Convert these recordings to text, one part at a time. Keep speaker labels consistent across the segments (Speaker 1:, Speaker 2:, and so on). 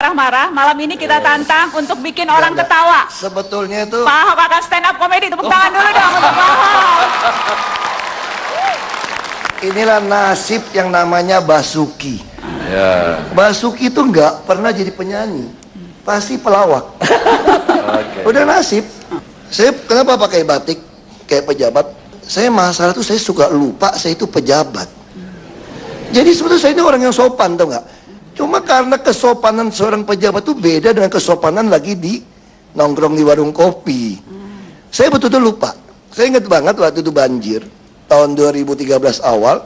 Speaker 1: marah-marah, malam ini kita tantang untuk bikin orang ketawa.
Speaker 2: Sebetulnya itu
Speaker 1: Pak Ahok akan stand up comedy, tepuk tangan dulu dong untuk Pak Ahok.
Speaker 2: inilah nasib yang namanya Basuki.
Speaker 3: Ya.
Speaker 2: Basuki itu nggak pernah jadi penyanyi, pasti pelawak. Udah nasib. Saya kenapa pakai batik kayak pejabat? Saya masalah tuh saya suka lupa saya itu pejabat. Jadi sebetulnya saya ini orang yang sopan, tau nggak? Cuma karena kesopanan seorang pejabat itu beda dengan kesopanan lagi di nongkrong di warung kopi. Saya betul-betul lupa. Saya ingat banget waktu itu banjir tahun 2013 awal,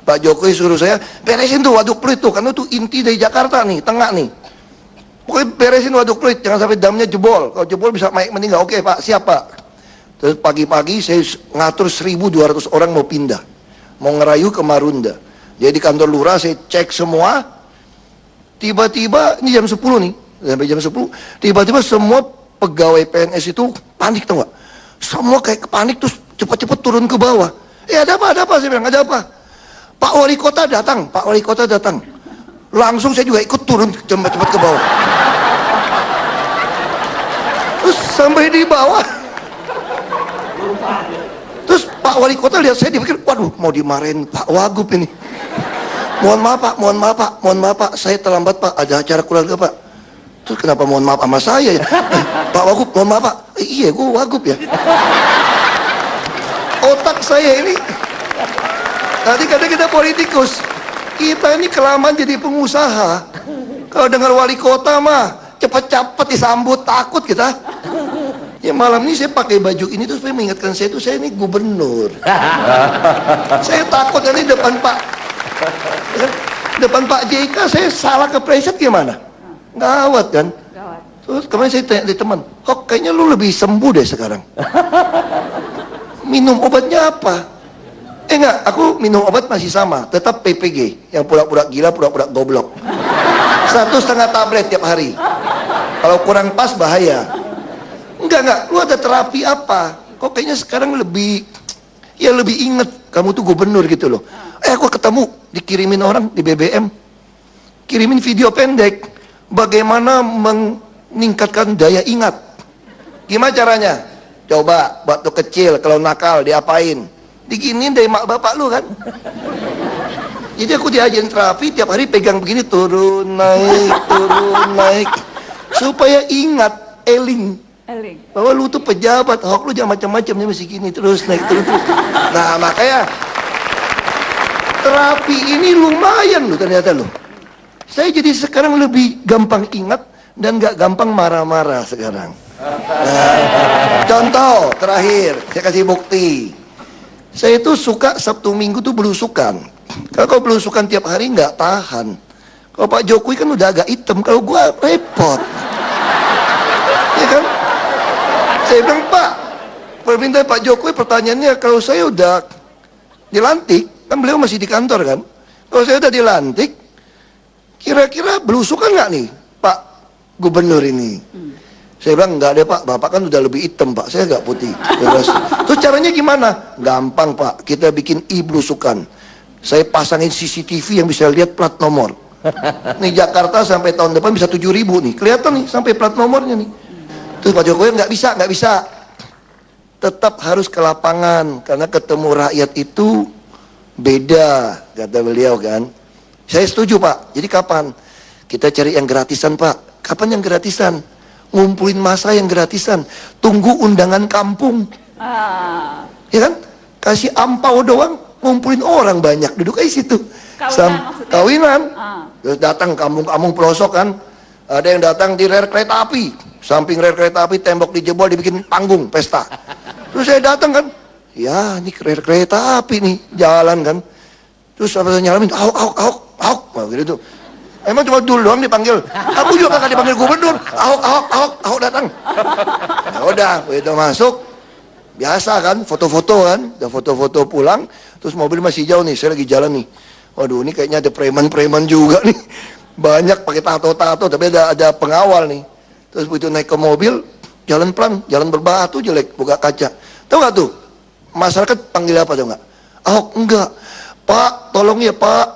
Speaker 2: Pak Jokowi suruh saya beresin tuh waduk Pluit tuh, karena itu inti dari Jakarta nih, tengah nih. Pokoknya beresin waduk Pluit, jangan sampai damnya jebol. Kalau jebol bisa meninggal. Oke Pak, siap Pak. Terus pagi-pagi saya ngatur 1.200 orang mau pindah, mau ngerayu ke Marunda. Jadi di kantor lurah saya cek semua. Tiba-tiba ini jam 10 nih, sampai jam 10. Tiba-tiba semua pegawai PNS itu panik, tau gak? Semua kayak panik terus cepat-cepat turun ke bawah. Ada apa? Saya bilang, ada apa? Pak Wali Kota datang, Pak Wali Kota datang. Langsung saya juga ikut turun cepat-cepat ke bawah. Terus sampai di bawah. Terus Pak Wali Kota lihat saya, dia pikir, waduh mau dimarahin Pak Wagub ini. Mohon maaf Pak, saya terlambat Pak, ada acara keluarga Pak. Terus kenapa mohon maaf sama saya ya? Pak Wagub, mohon maaf Pak. Iya, gue Wagub ya. Otak saya ini, tadi kadang kita politikus, kita ini kelamaan jadi pengusaha. Kalau dengar wali kota mah cepet-cepet disambut, takut kita. Ya malam ini saya pakai baju ini terus saya mengingatkan saya itu saya ini gubernur. Saya takut nanti depan Pak JK saya salah kepreset gimana? Gawat kan? Terus kemarin saya tanya di teman, kok kayaknya lu lebih sembuh deh sekarang. Minum obatnya apa? Enggak, aku minum obat masih sama, tetap PPG, yang pura-pura gila, pura-pura goblok. 1,5 tablet tiap hari. Kalau kurang pas bahaya. Enggak, lu ada terapi apa? Kok kayaknya sekarang lebih inget kamu tuh gubernur gitu loh. Aku ketemu, dikirimin orang di BBM, kirimin video pendek, bagaimana meningkatkan daya ingat. Gimana caranya? Coba waktu kecil kalau nakal diapain? Diginiin dari mak bapak lu kan. Jadi aku diajarin terapi, tiap hari pegang begini, turun naik supaya ingat, eling bahwa lu tuh pejabat. Hok, lu jangan macam-macam, nih masih gini terus naik terus. Nah makanya terapi ini lumayan loh ternyata loh. Saya jadi sekarang lebih gampang ingat dan gak gampang marah-marah sekarang. Contoh terakhir, saya kasih bukti. Saya itu suka Sabtu Minggu tuh belusukan. Kalau belusukan tiap hari nggak tahan. Kalau Pak Jokowi kan udah agak hitam, kalau gua repot. Ya kan? Saya bilang, Pak, permintaan Pak Jokowi pertanyaannya, kalau saya udah dilantik, kan beliau masih di kantor kan? Kalau saya udah dilantik, kira-kira belusukan nggak nih Pak Gubernur ini? Saya bilang, enggak deh Pak, Bapak kan udah lebih hitam Pak, saya nggak putih. Terus caranya gimana? Gampang Pak, kita bikin belusukan. Saya pasangin CCTV yang bisa lihat plat nomor. Nih Jakarta sampai tahun depan bisa 7.000 nih, kelihatan nih sampai plat nomornya nih. Terus Pak Jokowi nggak bisa. Tetap harus ke lapangan, karena ketemu rakyat itu beda, kata beliau kan. Saya setuju Pak, jadi kapan? Kita cari yang gratisan Pak. Kapan yang gratisan? Ngumpulin masa yang gratisan, tunggu undangan kampung. Ya kan, kasih ampau doang, ngumpulin orang banyak duduk aja situ, kawinan. Terus datang kampung-kampung pelosok kan, ada yang datang di rel kereta api, samping rel kereta api tembok dijebol, dibikin panggung pesta. Terus saya datang kan, ya ini rel kereta api nih jalan kan. Terus apa saya nyalamin, ahok gitu tuh. Emang cuma dulu doang dipanggil. Aku juga kakak dipanggil gubernur. Ahok datang. Ya udah, begitu masuk, biasa kan, foto-foto kan, udah foto-foto pulang, terus mobil masih jauh nih, saya lagi jalan nih. Waduh, ini kayaknya ada preman-preman juga nih. Banyak pakai tato-tato, tapi ada pengawal nih. Terus begitu naik ke mobil, jalan pelan, jalan berbatu jelek, buka kaca. Tahu nggak tuh? Masyarakat panggil apa tahu nggak? Ahok, enggak. Pak, tolong ya Pak,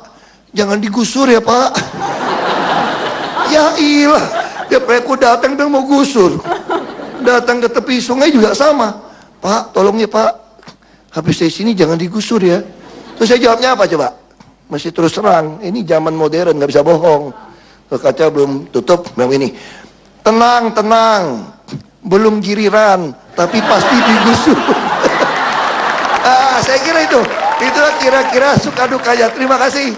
Speaker 2: jangan digusur ya Pak. jahil. Tiap kali aku datang dia mau gusur. Datang ke tepi sungai juga sama. Pak, tolong ya Pak, habis dari sini jangan digusur ya. Terus saya jawabnya apa coba? Masih terus terang, ini zaman modern, nggak bisa bohong. Kaca belum tutup, bilang ini. Tenang, belum giliran, tapi pasti digusur. Saya kira itulah kira-kira suka dukanya. Terima kasih.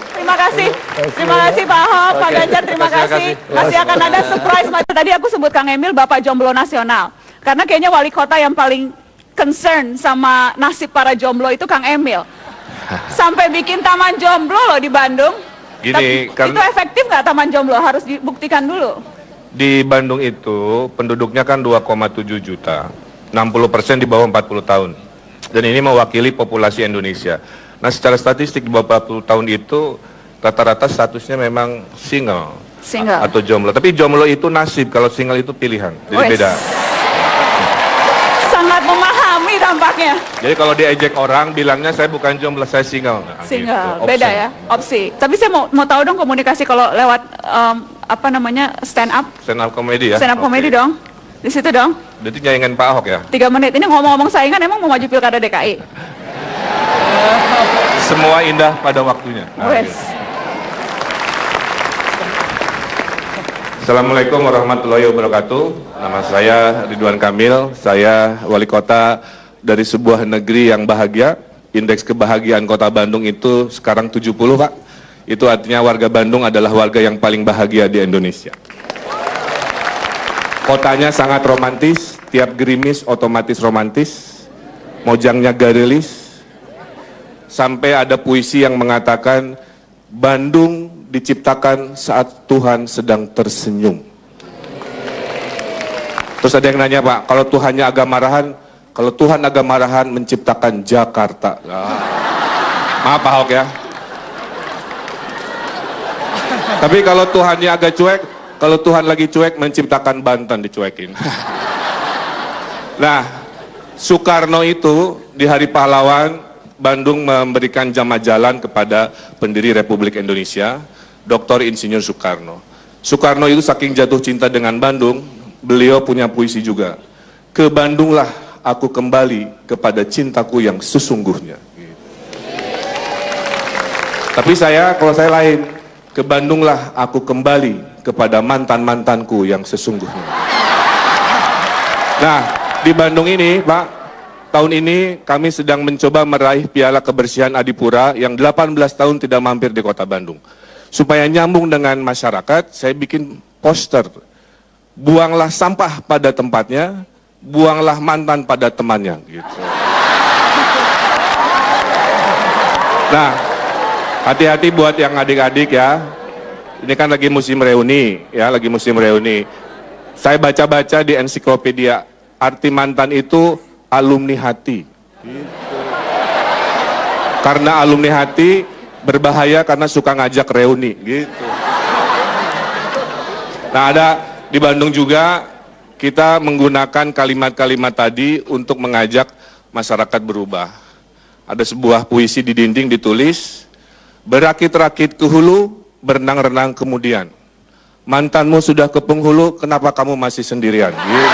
Speaker 1: Terima kasih Pak Ahok, Pak Ganjar, terima kasih. Masih akan ada surprise. Tadi aku sebut Kang Emil Bapak Jomblo Nasional. Karena kayaknya wali kota yang paling concern sama nasib para jomblo itu Kang Emil. Sampai bikin taman jomblo loh di Bandung.
Speaker 3: Gini,
Speaker 1: itu efektif nggak taman jomblo? Harus dibuktikan dulu.
Speaker 3: Di Bandung itu penduduknya kan 2,7 juta, 60% di bawah 40 tahun. Dan ini mewakili populasi Indonesia. Nah, secara statistik di bawah 40 tahun itu rata-rata statusnya memang single. Atau jomblo. Tapi jomblo itu nasib, kalau single itu pilihan. Jadi beda.
Speaker 1: Sangat memahami tampaknya.
Speaker 3: Jadi kalau diejek orang bilangnya saya bukan jomblo, saya single. Nah,
Speaker 1: single,
Speaker 3: gitu.
Speaker 1: beda ya, opsi. Tapi saya mau tahu dong komunikasi kalau lewat stand up komedi ya. Stand up komedi dong. Di situ dong.
Speaker 3: Berarti nyaingin Pak Ahok ya?
Speaker 1: 3 menit. Ini ngomong-ngomong saingan emang mau maju pilkada DKI?
Speaker 3: Semua indah pada waktunya.
Speaker 1: Wes.
Speaker 3: Assalamualaikum warahmatullahi wabarakatuh. Nama saya Ridwan Kamil. Saya wali kota dari sebuah negeri yang bahagia. Indeks kebahagiaan kota Bandung itu sekarang 70, Pak. Itu artinya warga Bandung adalah warga yang paling bahagia di Indonesia. Kotanya sangat romantis, tiap gerimis otomatis romantis, mojangnya garilis, sampai ada puisi yang mengatakan Bandung diciptakan saat Tuhan sedang tersenyum. Terus ada yang nanya, Pak, kalau Tuhannya agak marahan, kalau Tuhan agak marahan menciptakan Jakarta. Maaf Pak Ahok ya. Tapi kalau Tuhannya agak cuek, kalau Tuhan lagi cuek menciptakan Banten dicuekin. Nah, Soekarno itu di Hari Pahlawan Bandung memberikan jama jalan kepada pendiri Republik Indonesia, Dr. Insinyur Soekarno. Soekarno itu saking jatuh cinta dengan Bandung, beliau punya puisi juga. Ke Bandunglah aku kembali kepada cintaku yang sesungguhnya. Tapi kalau saya lain, ke Bandunglah aku kembali kepada mantan-mantanku yang sesungguhnya. Nah, di Bandung ini, Pak, tahun ini kami sedang mencoba meraih Piala Kebersihan Adipura yang 18 tahun tidak mampir di kota Bandung. Supaya nyambung dengan masyarakat, saya bikin poster. Buanglah sampah pada tempatnya, buanglah mantan pada temannya. Gitu. Nah, hati-hati buat yang adik-adik ya. Ini kan lagi musim reuni, ya, lagi musim reuni. Saya baca-baca di ensiklopedia, arti mantan itu alumni hati. Gitu. Karena alumni hati berbahaya karena suka ngajak reuni, gitu. Nah, ada di Bandung juga kita menggunakan kalimat-kalimat tadi untuk mengajak masyarakat berubah. Ada sebuah puisi di dinding ditulis, berakit-rakit ke hulu, berenang-renang kemudian. Mantanmu sudah ke penghulu, kenapa kamu masih sendirian? Gitu.